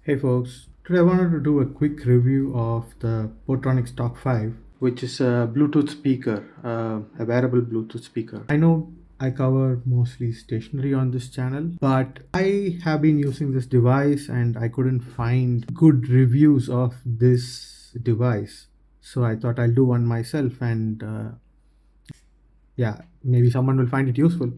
Hey folks, today I wanted to do a quick review of the Portronics Talk 5, which is a Bluetooth speaker, a wearable Bluetooth speaker. I know I cover mostly stationery on this channel, but I have been using this device and I couldn't find good reviews of this device. So I thought I'll do one myself and yeah, maybe someone will find it useful.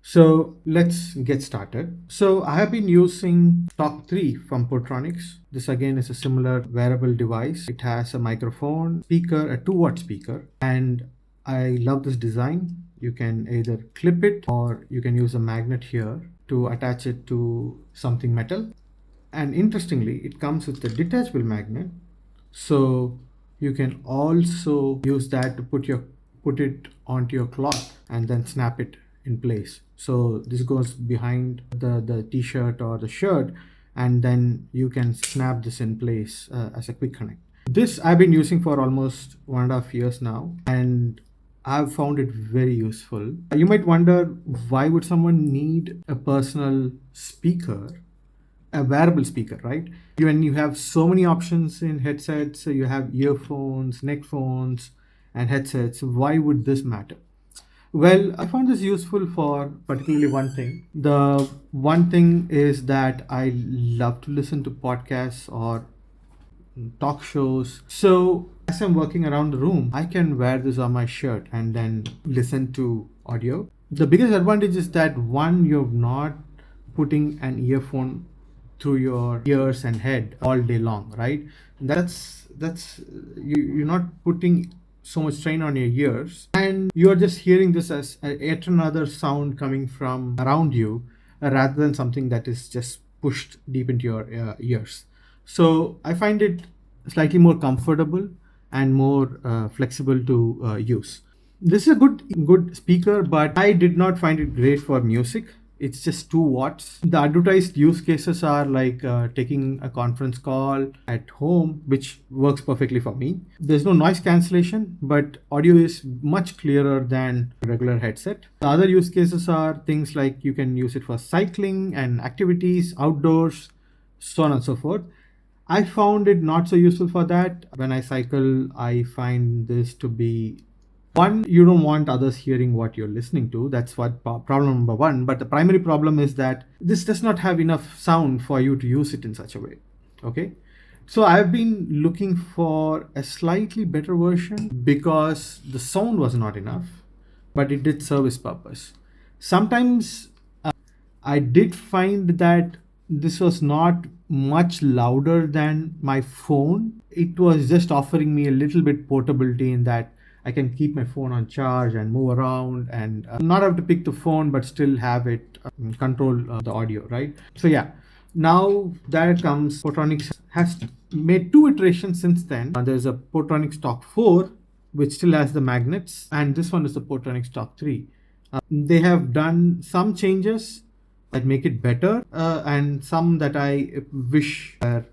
So let's get started. So I have been using Talk 3 from Portronics. This again is a similar wearable device. It has a microphone, speaker, a 2-watt speaker, and I love this design. You can either clip it or you can use a magnet here to attach it to something metal. And interestingly, it comes with a detachable magnet, so you can also use that to put it onto your cloth and then snap it in place. So this goes behind the t-shirt or the shirt, and then you can snap this in place as a quick connect. This I've been using for almost 1.5 years now, and I've found it very useful. You might wonder, why would someone need a personal speaker, a wearable speaker, right? When you have so many options in headsets, so you have earphones, neck phones, and headsets, why would this matter? Well, I found this useful for particularly one thing. The one thing is that I love to listen to podcasts or talk shows. So as I'm working around the room, I can wear this on my shirt and then listen to audio. The biggest advantage is that one, you're not putting an earphone through your ears and head all day long, right? That's you're not putting so much strain on your ears, and you're just hearing this as yet another sound coming from around you, rather than something that is just pushed deep into your ears. So I find it slightly more comfortable and more flexible to use. This is a good speaker, but I did not find it great for music. It's just 2 watts. The advertised use cases are like taking a conference call at home, which works perfectly for me. There's no noise cancellation, but audio is much clearer than a regular headset. The other use cases are things like you can use it for cycling and activities outdoors, so on and so forth. I found it not so useful for that. When I cycle, I find this to be, one, you don't want others hearing what you're listening to. That's what problem number one. But the primary problem is that this does not have enough sound for you to use it in such a way. Okay. So I've been looking for a slightly better version because the sound was not enough, but it did serve its purpose. Sometimes I did find that this was not much louder than my phone. It was just offering me a little bit portability in that I can keep my phone on charge and move around and not have to pick the phone, but still have it control the audio, right? So yeah, now that comes, Portronics has made 2 iterations since then. There's a Portronics Talk 4, which still has the magnets, and this one is the Portronics Talk 3. They have done some changes that make it better, and some that I wish were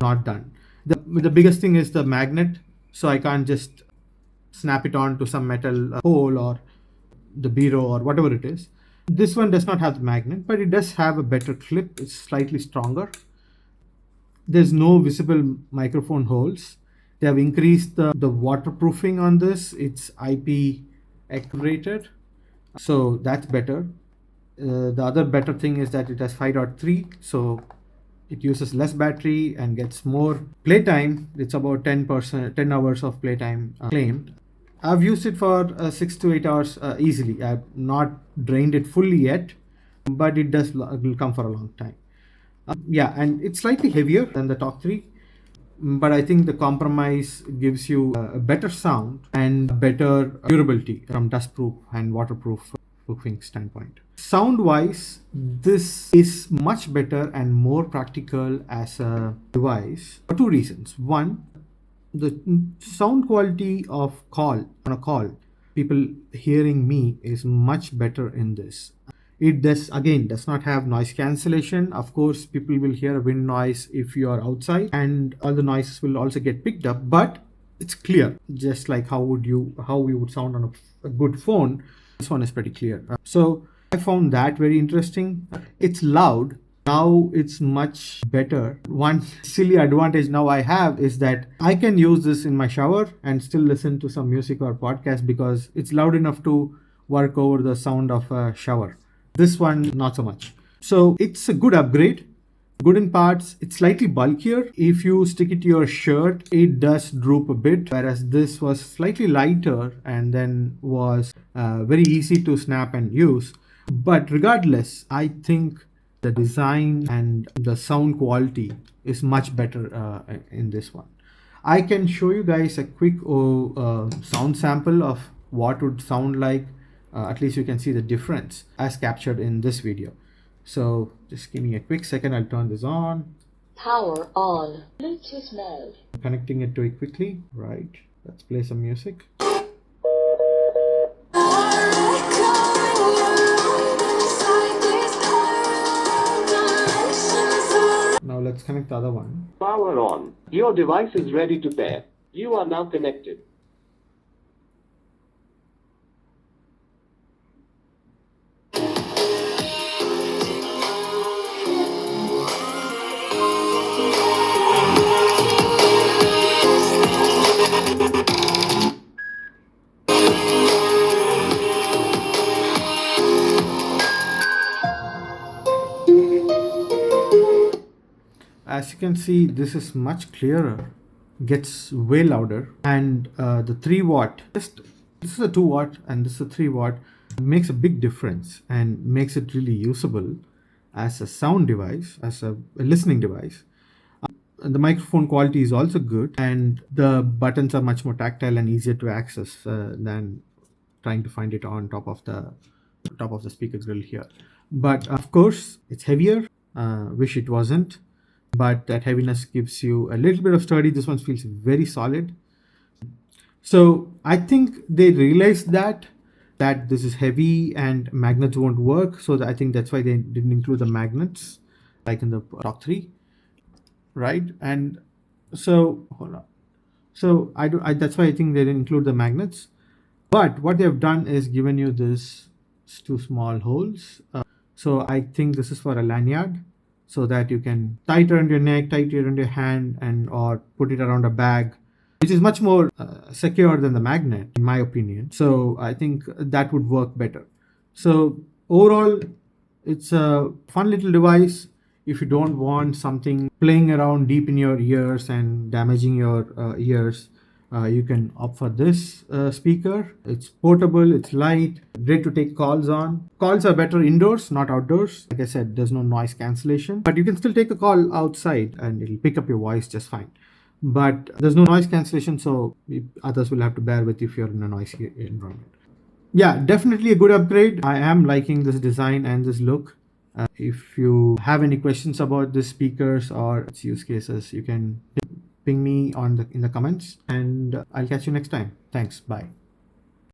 not done. The biggest thing is the magnet, so I can't just snap it on to some metal pole or the bureau or whatever it is. This one does not have the magnet, but it does have a better clip. It's slightly stronger. There's no visible microphone holes. They have increased the waterproofing on this. It's IP rated, so that's better. The other better thing is that it has 5.3, so it uses less battery and gets more playtime. It's about 10 hours of playtime claimed. I've used it for 6 to 8 hours easily. I've not drained it fully yet, but it will come for a long time. Yeah, and it's slightly heavier than the Talk 3, but I think the compromise gives you a better sound and better durability from dustproof and waterproof proofing standpoint. Sound wise, this is much better and more practical as a device for 2 reasons. One, the sound quality of call on a call, people hearing me, is much better in this. It does not have noise cancellation. Of course, people will hear a wind noise if you are outside, and all the noises will also get picked up, but it's clear, just like how we would sound on a good phone. This one is pretty clear. So I found that very interesting. It's loud, Now it's much better. One silly advantage now I have is that I can use this in my shower and still listen to some music or podcast because it's loud enough to work over the sound of a shower. This one, not so much. So it's a good upgrade. Good in parts, it's slightly bulkier. If you stick it to your shirt, it does droop a bit, whereas this was slightly lighter and then was very easy to snap and use. But regardless, I think the design and the sound quality is much better in this one. I can show you guys a quick sound sample of what would sound like. At least you can see the difference as captured in this video. So just give me a quick second, I'll turn this on. Power on. Bluetooth mode. Connecting it to it quickly. Right. Let's play some music. Now let's connect the other one. Power on. Your device is ready to pair. You are now connected. As you can see, this is much clearer, gets way louder, and the 3 watt, this is a 2 watt and this is a 3 watt, makes a big difference and makes it really usable as a sound device, as a listening device. The microphone quality is also good, and the buttons are much more tactile and easier to access than trying to find it on top of the speaker grill here. But of course, it's heavier. Wish it wasn't, but that heaviness gives you a little bit of sturdy. This one feels very solid. So I think they realized that this is heavy and magnets won't work. So I think that's why they didn't include the magnets like in the Talk 3, right? And so hold on. So that's why I think they didn't include the magnets. But what they've done is given you this 2 small holes. So I think this is for a lanyard, so that you can tie it around your neck, tie it around your hand, and or put it around a bag, which is much more secure than the magnet, in my opinion. So I think that would work better. So overall, it's a fun little device. If you don't want something playing around deep in your ears and damaging your ears, you can opt for this speaker. It's portable, it's light, great to take calls on. Calls are better indoors, not outdoors. Like I said, there's no noise cancellation, but you can still take a call outside and it'll pick up your voice just fine. But there's no noise cancellation, so others will have to bear with you if you're in a noisy environment. Yeah, definitely a good upgrade. I am liking this design and this look. If you have any questions about the speakers or its use cases, you can ping me in the comments, and I'll catch you next time. Thanks. Bye.